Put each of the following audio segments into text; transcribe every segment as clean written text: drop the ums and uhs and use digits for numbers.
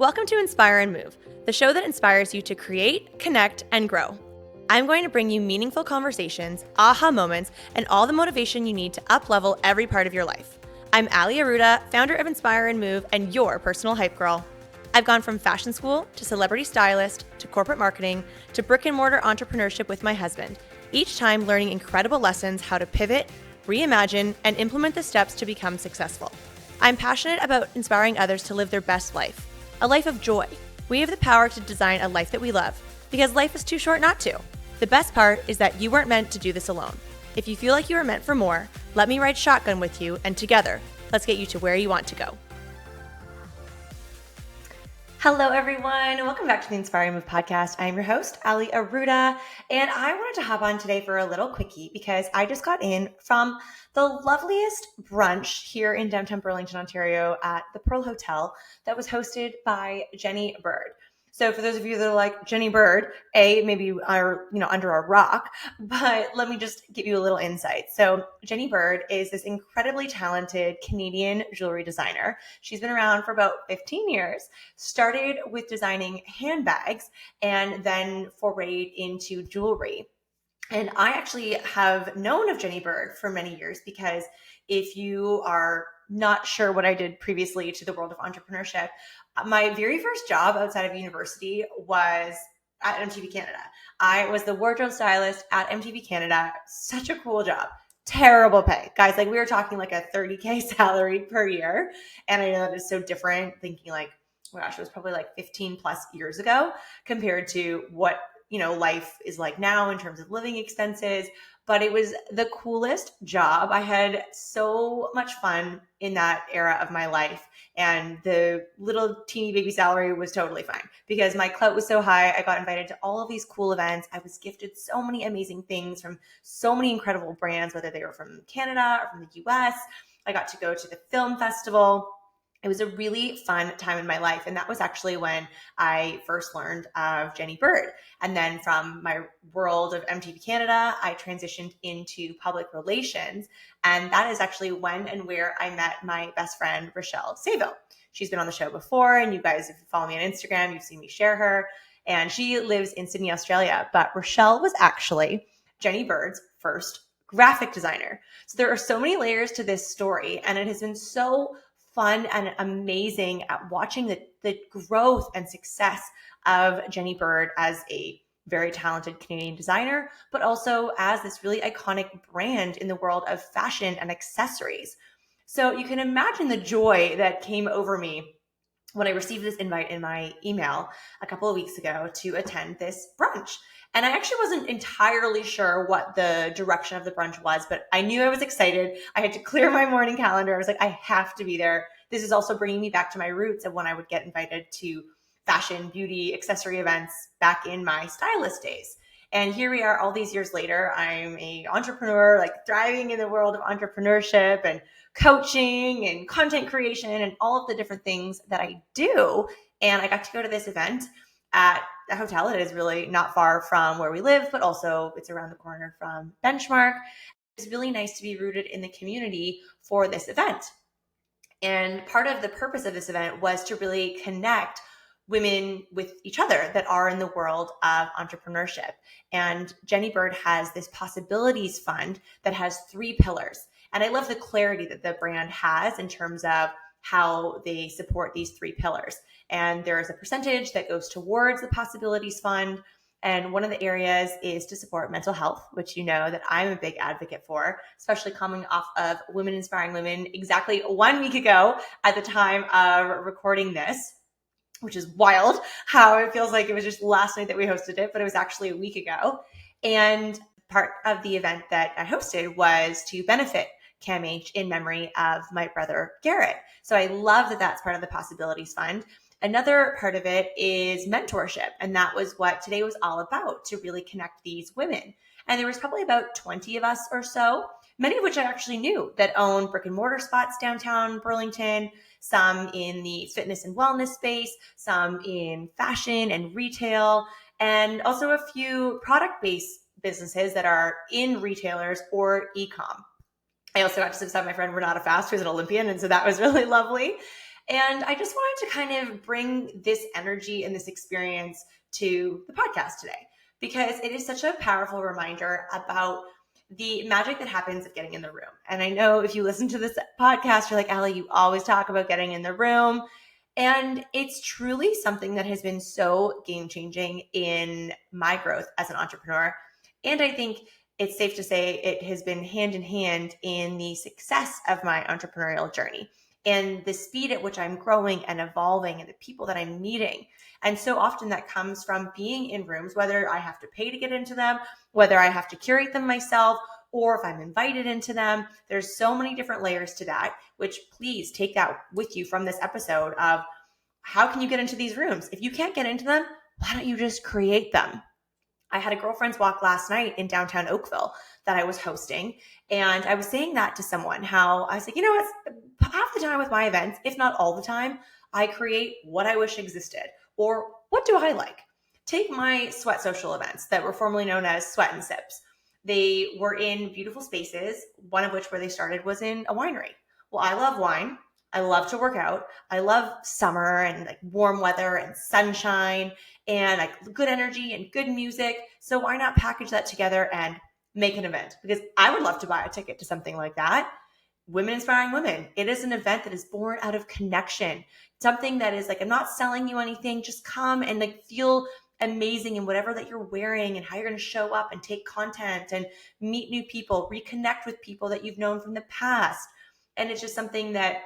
Welcome to Inspire and Move, the show that inspires you to create, connect, and grow. I'm going to bring you meaningful conversations, aha moments, and all the motivation you need to up-level every part of your life. I'm Ali Aruda, founder of Inspire and Move, and your personal hype girl. I've gone from fashion school to celebrity stylist to corporate marketing to brick-and-mortar entrepreneurship with my husband, each time learning incredible lessons how to pivot, reimagine, and implement the steps to become successful. I'm passionate about inspiring others to live their best life, a life of joy. We have the power to design a life that we love, because life is too short not to. The best part is that you weren't meant to do this alone. If you feel like you are meant for more, let me ride shotgun with you, and together, let's get you to where you want to go. Hello, everyone. Welcome back to the Inspire and Move podcast. I'm your host, Ali Aruda, and I wanted to hop on today for a little quickie because I just got in from the loveliest brunch here in downtown Burlington, Ontario at the Pearl Hotel that was hosted by Jenny Bird. So for those of you that are like, Jenny Bird, maybe you are, under a rock, but let me just give you a little insight. So Jenny Bird is this incredibly talented Canadian jewelry designer. She's been around for about 15 years, started with designing handbags, and then forayed into jewelry. And I actually have known of Jenny Bird for many years because if you are not sure what I did previously to the world of entrepreneurship, my very first job outside of university was at MTV Canada. I was the wardrobe stylist at MTV Canada. Such a cool job. Terrible pay. Guys, we were talking like a $30K salary per year. And I know that is so different thinking like, oh my gosh, it was probably like 15 plus years ago compared to what life is like now in terms of living expenses, but it was the coolest job. I had so much fun in that era of my life, and the little teeny baby salary was totally fine because my clout was so high. I got invited to all of these cool events. I was gifted so many amazing things from so many incredible brands, whether they were from Canada or from the US. I got to go to the film festival. It was a really fun time in my life. And that was actually when I first learned of Jenny Bird. And then from my world of MTV Canada, I transitioned into public relations. And that is actually when and where I met my best friend, Rochelle Sayville. She's been on the show before. And you guys, if you follow me on Instagram, you've seen me share her. And she lives in Sydney, Australia. But Rochelle was actually Jenny Bird's first graphic designer. So there are so many layers to this story. And it has been so fun and amazing at watching the growth and success of Jenny Bird as a very talented Canadian designer, but also as this really iconic brand in the world of fashion and accessories. So you can imagine the joy that came over me when I received this invite in my email a couple of weeks ago to attend this brunch. And I actually wasn't entirely sure what the direction of the brunch was, but I knew I was excited. I had to clear my morning calendar. I was like, I have to be there. This is also bringing me back to my roots of when I would get invited to fashion, beauty, accessory events back in my stylist days. And here we are all these years later. I'm an entrepreneur, thriving in the world of entrepreneurship and coaching and content creation and all of the different things that I do. And I got to go to this event at a hotel that is really not far from where we live, but also it's around the corner from Benchmark. It's really nice to be rooted in the community for this event. And part of the purpose of this event was to really connect women with each other that are in the world of entrepreneurship. And Jenny Bird has this possibilities fund that has 3 pillars. And I love the clarity that the brand has in terms of how they support these 3 pillars. And there is a percentage that goes towards the possibilities fund. And one of the areas is to support mental health, which you know that I'm a big advocate for, especially coming off of Women Inspiring Women exactly 1 week ago at the time of recording this, which is wild how it feels like it was just last night that we hosted it, but it was actually a week ago. And part of the event that I hosted was to benefit CAMH in memory of my brother, Garrett. So I love that that's part of the Possibilities Fund. Another part of it is mentorship. And that was what today was all about, to really connect these women. And there was probably about 20 of us or so, many of which I actually knew that own brick and mortar spots downtown Burlington, some in the fitness and wellness space, some in fashion and retail, and also a few product-based businesses that are in retailers or e-com. I also got to sit beside my friend Renata Fast, who's an Olympian, and so that was really lovely. And I just wanted to kind of bring this energy and this experience to the podcast today because it is such a powerful reminder about the magic that happens of getting in the room. And I know if you listen to this podcast, you're like, Allie, you always talk about getting in the room. And it's truly something that has been so game changing in my growth as an entrepreneur. And I think it's safe to say it has been hand in hand in the success of my entrepreneurial journey and the speed at which I'm growing and evolving and the people that I'm meeting. And so often that comes from being in rooms, whether I have to pay to get into them, whether I have to curate them myself, or if I'm invited into them. There's so many different layers to that, which please take that with you from this episode of how can you get into these rooms? If you can't get into them, why don't you just create them? I had a girlfriend's walk last night in downtown Oakville that I was hosting. And I was saying that to someone, how I was like, you know what, half the time with my events, if not all the time, I create what I wish existed or what do I like? Take my sweat social events that were formerly known as Sweat and Sips. They were in beautiful spaces, one of which where they started was in a winery. Well, I love wine. I love to work out. I love summer and like warm weather and sunshine and like good energy and good music. So why not package that together and make an event? Because I would love to buy a ticket to something like that. Women Inspiring Women. It is an event that is born out of connection. Something that is like, I'm not selling you anything. Just come and like feel amazing in whatever that you're wearing and how you're going to show up and take content and meet new people, reconnect with people that you've known from the past. And it's just something that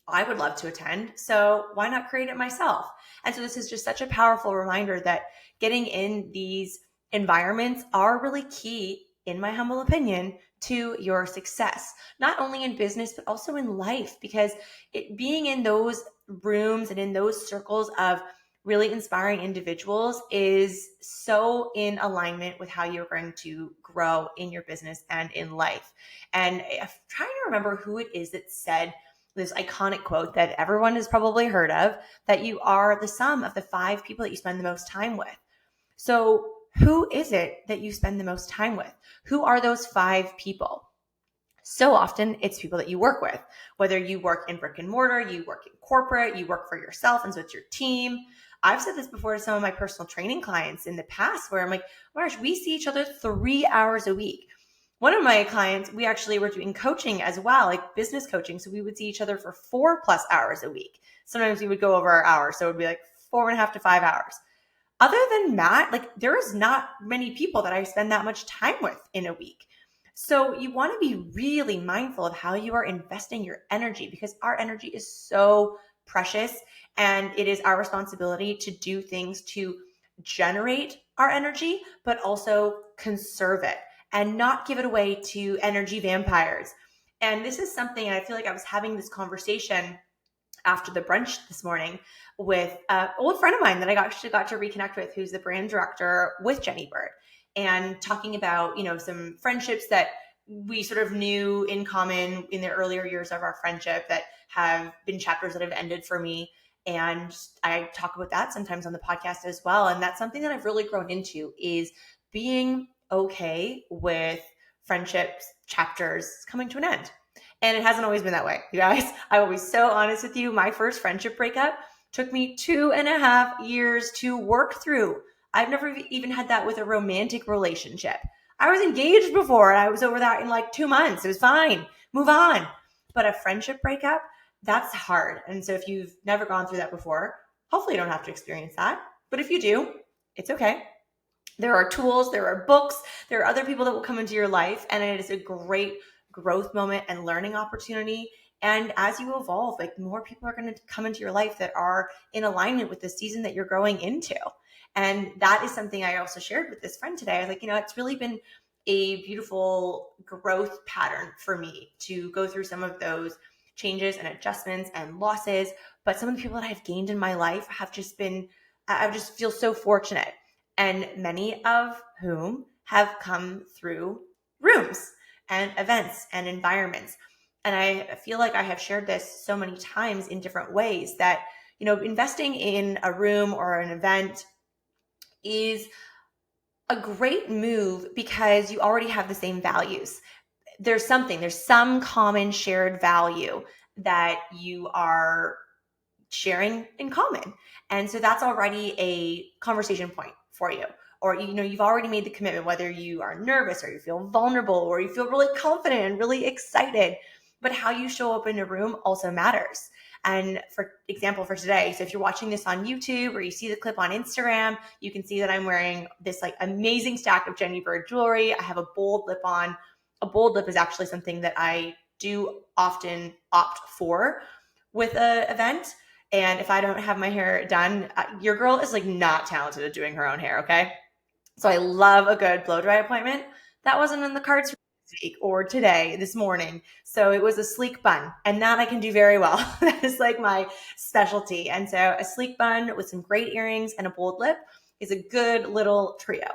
I would love to attend. So why not create it myself? And so this is just such a powerful reminder that getting in these environments are really key, in my humble opinion, to your success, not only in business, but also in life, because being in those rooms and in those circles of really inspiring individuals is so in alignment with how you're going to grow in your business and in life. And I'm trying to remember who it is that said this iconic quote that everyone has probably heard of, that you are the sum of the 5 people that you spend the most time with. So who is it that you spend the most time with? Who are those 5 people? So often it's people that you work with, whether you work in brick and mortar, you work in corporate, you work for yourself, and so it's your team. I've said this before to some of my personal training clients in the past where I'm like, Marsh, we see each other 3 hours a week. One of my clients, we actually were doing coaching as well, like business coaching. So we would see each other for 4+ hours a week. Sometimes we would go over our hours. So it would be like 4.5 to 5 hours. Other than that, like there is not many people that I spend that much time with in a week. So you want to be really mindful of how you are investing your energy, because our energy is so precious and it is our responsibility to do things to generate our energy, but also conserve it and not give it away to energy vampires. And this is something, and I feel like I was having this conversation after the brunch this morning with an old friend of mine that I actually got to reconnect with, who's the brand director with Jenny Bird, and talking about, you know, some friendships that we sort of knew in common in the earlier years of our friendship that have been chapters that have ended for me. And I talk about that sometimes on the podcast as well. And that's something that I've really grown into, is being okay with friendships chapters coming to an end. And it hasn't always been that way, you guys. I will be so honest with you. My first friendship breakup took me 2.5 years to work through. I've never even had that with a romantic relationship. I was engaged before and I was over that in like 2 months. It was fine. Move on. But a friendship breakup, that's hard. And so if you've never gone through that before, hopefully you don't have to experience that. But if you do, it's okay. There are tools, there are books, there are other people that will come into your life, and it is a great growth moment and learning opportunity. And as you evolve, like more people are going to come into your life that are in alignment with the season that you're growing into. And that is something I also shared with this friend today. I was like, you know, it's really been a beautiful growth pattern for me to go through some of those changes and adjustments and losses. But some of the people that I've gained in my life have just been, I just feel so fortunate. And many of whom have come through rooms and events and environments. And I feel like I have shared this so many times in different ways that, you know, investing in a room or an event is a great move because you already have the same values. There's some common shared value that you are sharing in common. And so that's already a conversation point for you. Or, you've already made the commitment, whether you are nervous or you feel vulnerable or you feel really confident and really excited. But how you show up in a room also matters. And for example, for today, so if you're watching this on YouTube or you see the clip on Instagram, you can see that I'm wearing this like amazing stack of Jenny Bird jewelry. I have a bold lip on. A bold lip is actually something that I do often opt for with an event. And if I don't have my hair done, your girl is like not talented at doing her own hair, okay? So I love a good blow dry appointment. That wasn't in the cards for this week or today, this morning. So it was a sleek bun, and that I can do very well. That is like my specialty. And so a sleek bun with some great earrings and a bold lip is a good little trio.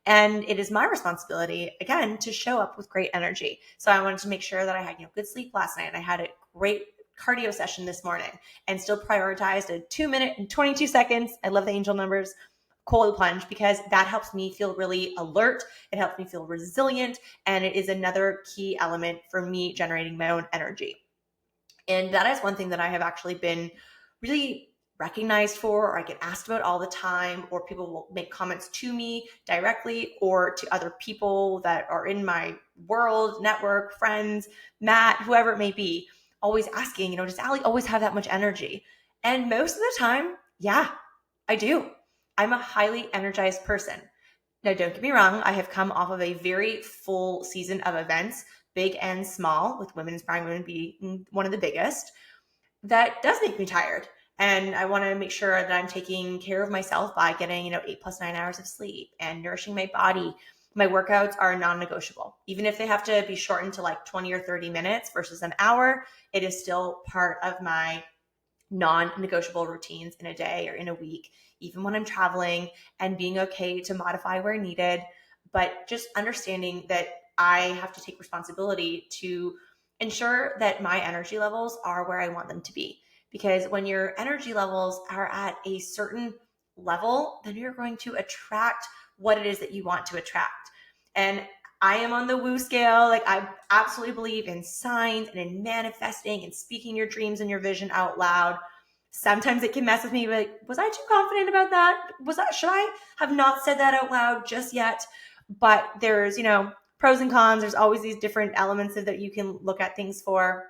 And it is my responsibility, again, to show up with great energy. So I wanted to make sure that I had good sleep last night. I had a great cardio session this morning and still prioritized a 2 minute and 22 seconds. I love the angel numbers. Cold plunge, because that helps me feel really alert. It helps me feel resilient. And it is another key element for me generating my own energy. And that is one thing that I have actually been really recognized for, or I get asked about all the time, or people will make comments to me directly or to other people that are in my world, network, friends, Matt, whoever it may be, always asking, does Allie always have that much energy? And most of the time, yeah, I do. I'm a highly energized person. Now, don't get me wrong. I have come off of a very full season of events, big and small, with Women Inspiring Women being one of the biggest. That does make me tired. And I want to make sure that I'm taking care of myself by getting, 8 plus 9 hours of sleep and nourishing my body. My workouts are non-negotiable. Even if they have to be shortened to like 20 or 30 minutes versus an hour, it is still part of my non-negotiable routines in a day or in a week, even when I'm traveling, and being okay to modify where needed. But just understanding that I have to take responsibility to ensure that my energy levels are where I want them to be. Because when your energy levels are at a certain level, then you're going to attract what it is that you want to attract. And I am on the woo scale. Like, I absolutely believe in signs and in manifesting and speaking your dreams and your vision out loud. Sometimes it can mess with me, like, was I too confident about that? Should I have not said that out loud just yet? But there's, pros and cons. There's always these different elements that you can look at things for.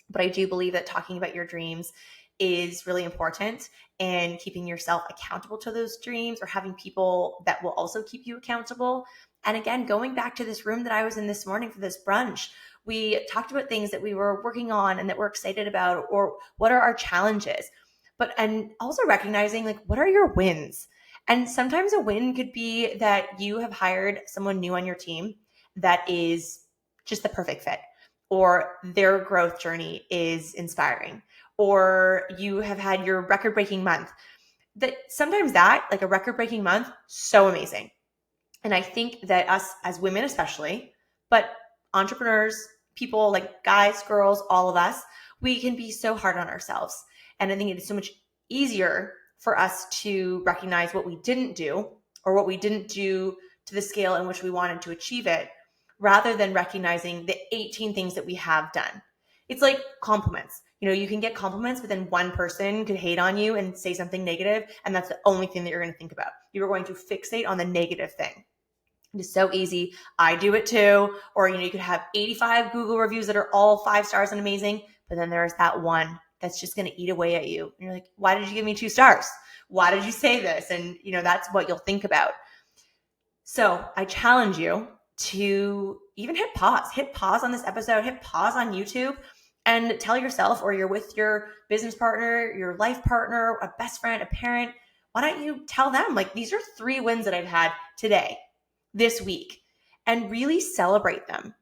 But I do believe that talking about your dreams is really important, and keeping yourself accountable to those dreams, or having people that will also keep you accountable. And again, going back to this room that I was in this morning for this brunch, we talked about things that we were working on and that we're excited about, or what are our challenges, and also recognizing, like, what are your wins? And sometimes a win could be that you have hired someone new on your team that is just the perfect fit, or their growth journey is inspiring, or you have had your record-breaking month. That sometimes that, like a record-breaking month, so amazing. And I think that us as women especially, but entrepreneurs, people like guys, girls, all of us, we can be so hard on ourselves. And I think it is so much easier for us to recognize what we didn't do, or what we didn't do to the scale in which we wanted to achieve it, rather than recognizing the 18 things that we have done. It's like compliments. You can get compliments, but then one person could hate on you and say something negative, and that's the only thing that you're going to think about. You're going to fixate on the negative thing. It is so easy. I do it too. Or, you could have 85 Google reviews that are all 5 stars and amazing, but then there's that one that's just going to eat away at you. And you're like, why did you give me 2 stars? Why did you say this? And, that's what you'll think about. So I challenge you to even hit pause on this episode, hit pause on YouTube, and tell yourself, or you're with your business partner, your life partner, a best friend, a parent, why don't you tell them, like, these are 3 wins that I've had today, this week, and really celebrate them.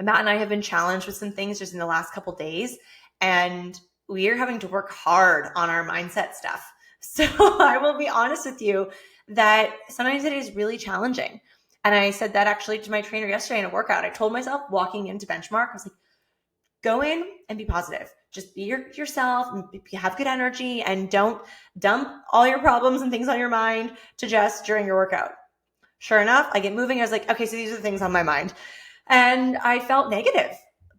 Matt and I have been challenged with some things just in the last couple days, and we are having to work hard on our mindset stuff. So I will be honest with you that sometimes it is really challenging. And I said that actually to my trainer yesterday in a workout. I told myself, walking into benchmark, I was like, go in and be positive. Just be yourself and have good energy, and don't dump all your problems and things on your mind to Jess during your workout. Sure enough, I get moving. I was like, okay, so these are the things on my mind. And I felt negative.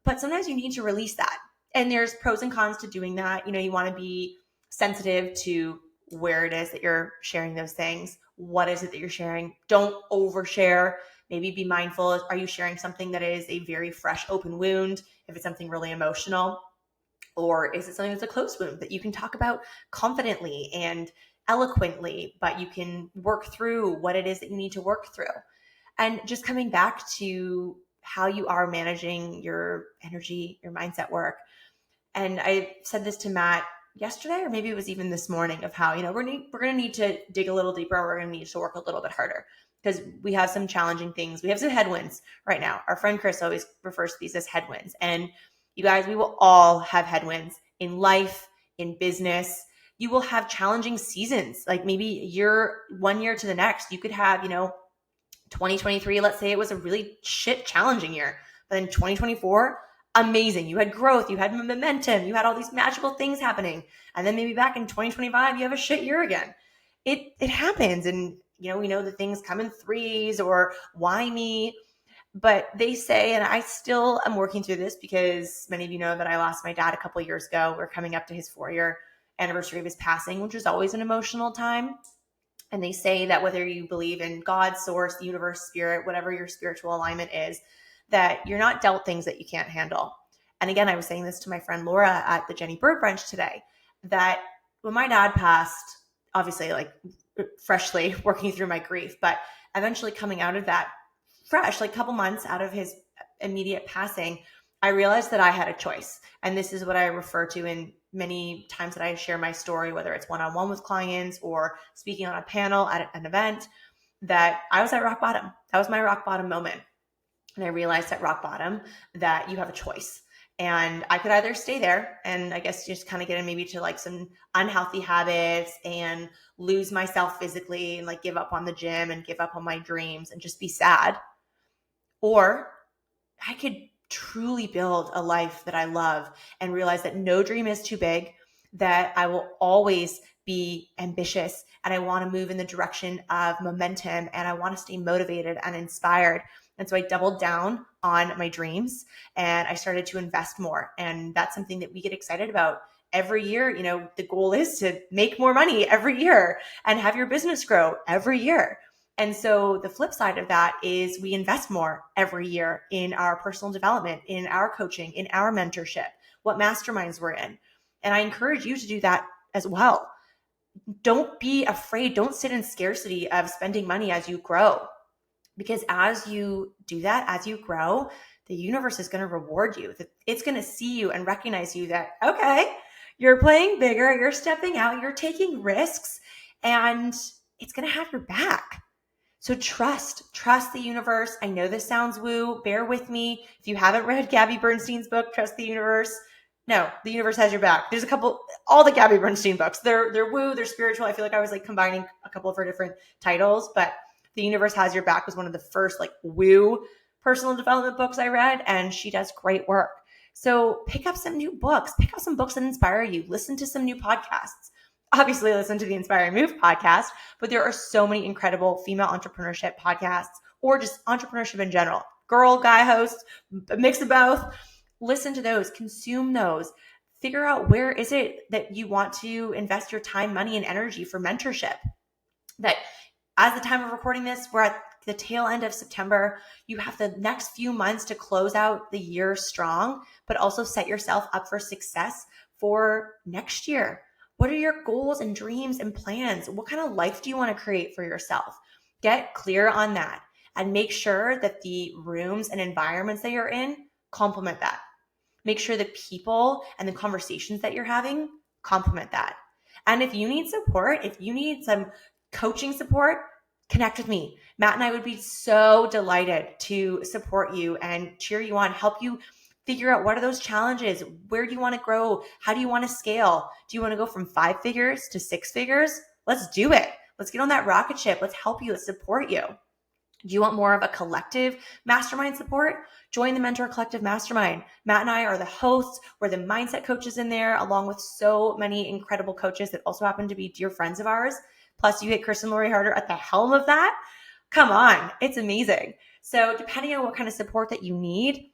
But sometimes you need to release that. And there's pros and cons to doing that. You want to be sensitive to where it is that you're sharing those things. What is it that you're sharing? Don't overshare. Maybe be mindful. Are you sharing something that is a very fresh, open wound? If it's something really emotional, or is it something that's a closed wound that you can talk about confidently and eloquently, but you can work through what it is that you need to work through? And just coming back to how you are managing your energy, your mindset work. And I said this to Matt yesterday, or maybe it was even this morning, of how, we're going to need to dig a little deeper. We're going to need to work a little bit harder because we have some challenging things. We have some headwinds right now. Our friend Chris always refers to these as headwinds. And you guys, we will all have headwinds in life, in business. You will have challenging seasons. Like maybe one year to the next, you could have, 2023, let's say it was a really shit challenging year. But then 2024, amazing. You had growth, you had momentum, you had all these magical things happening. And then maybe back in 2025, you have a shit year again. It happens. And, we know that things come in threes, or why me? But they say, and I still am working through this because many of you know that I lost my dad a couple of years ago. We're coming up to his 4-year anniversary of his passing, which is always an emotional time. And they say that whether you believe in God, source, the universe, spirit, whatever your spiritual alignment is, that you're not dealt things that you can't handle. And again, I was saying this to my friend Laura at the Jenny Bird brunch today, that when my dad passed, obviously like freshly working through my grief, but eventually coming out of that fresh, like a couple months out of his immediate passing, I realized that I had a choice. And this is what I refer to in many times that I share my story, whether it's one-on-one with clients or speaking on a panel at an event, that I was at rock bottom. That was my rock bottom moment. And I realized at rock bottom that you have a choice. And I could either stay there and I guess just kind of get in maybe to like some unhealthy habits and lose myself physically and like give up on the gym and give up on my dreams and just be sad. Or I could truly build a life that I love and realize that no dream is too big, that I will always be ambitious and I want to move in the direction of momentum and I want to stay motivated and inspired. And so I doubled down on my dreams and I started to invest more. And that's something that we get excited about every year. The goal is to make more money every year and have your business grow every year. And so the flip side of that is we invest more every year in our personal development, in our coaching, in our mentorship, what masterminds we're in. And I encourage you to do that as well. Don't be afraid. Don't sit in scarcity of spending money as you grow. Because as you do that, as you grow, the universe is going to reward you. It's going to see you and recognize you that, okay, you're playing bigger, you're stepping out, you're taking risks, and it's going to have your back. So trust the universe. I know this sounds woo. Bear with me. If you haven't read Gabby Bernstein's book, Trust the Universe, no, the universe has your back. There's all the Gabby Bernstein books. They're woo, they're spiritual. I feel like I was like combining a couple of her different titles, but The Universe Has Your Back was one of the first like woo personal development books I read, and she does great work. So pick up some new books, pick up some books that inspire you, listen to some new podcasts. Obviously, listen to the Inspire and Move podcast, but there are so many incredible female entrepreneurship podcasts or just entrepreneurship in general. Girl, guy hosts, a mix of both. Listen to those, consume those. Figure out where is it that you want to invest your time, money, and energy for mentorship. That as the time of recording this, we're at the tail end of September. You have the next few months to close out the year strong, but also set yourself up for success for next year. What are your goals and dreams and plans? What kind of life do you want to create for yourself? Get clear on that and make sure that the rooms and environments that you're in complement that. Make sure the people and the conversations that you're having complement that. And if you need support, if you need some coaching support, connect with me. Matt and I would be so delighted to support you and cheer you on, help you figure out what are those challenges? Where do you want to grow? How do you want to scale? Do you want to go from 5 figures to 6 figures? Let's do it. Let's get on that rocket ship. Let's help you. Let's support you. Do you want more of a collective mastermind support? Join the Mentor Collective Mastermind. Matt and I are the hosts. We're the mindset coaches in there, along with so many incredible coaches that also happen to be dear friends of ours. Plus, you get Chris and Lori Harder at the helm of that. Come on. It's amazing. So depending on what kind of support that you need,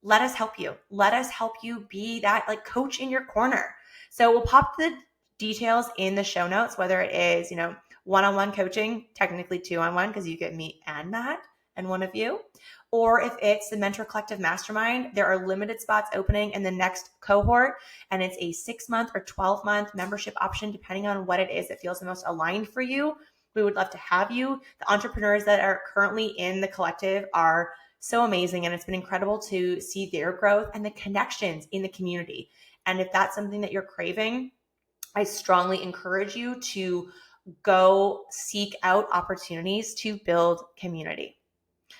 let us help you. Let us help you be that like coach in your corner. So we'll pop the details in the show notes, whether it is, one-on-one coaching, technically two-on-one because you get me and Matt and one of you, or if it's the Mentor Collective Mastermind, there are limited spots opening in the next cohort, and it's a 6-month or 12-month membership option, depending on what it is that feels the most aligned for you. We would love to have you. The entrepreneurs that are currently in the collective are so amazing, and it's been incredible to see their growth and the connections in the community. And if that's something that you're craving, I strongly encourage you to go seek out opportunities to build community.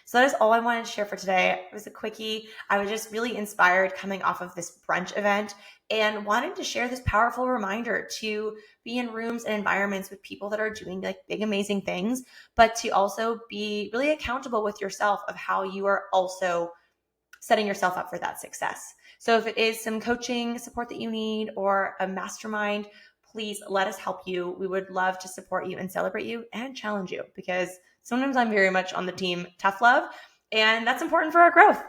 So that is all I wanted to share for today. It was a quickie. I was just really inspired coming off of this brunch event and wanted to share this powerful reminder to be in rooms and environments with people that are doing like big, amazing things, but to also be really accountable with yourself of how you are also setting yourself up for that success. So if it is some coaching support that you need or a mastermind, please let us help you. We would love to support you and celebrate you and challenge you, because sometimes I'm very much on the team tough love, and that's important for our growth.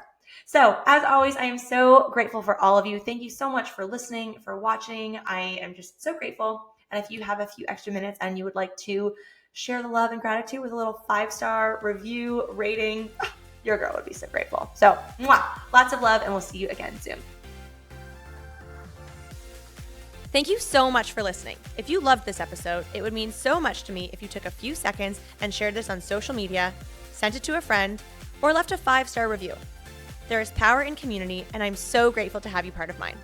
So as always, I am so grateful for all of you. Thank you so much for listening, for watching. I am just so grateful. And if you have a few extra minutes and you would like to share the love and gratitude with a little 5-star review rating, your girl would be so grateful. So lots of love, and we'll see you again soon. Thank you so much for listening. If you loved this episode, it would mean so much to me if you took a few seconds and shared this on social media, sent it to a friend, or left a 5-star review. There is power in community, and I'm so grateful to have you part of mine.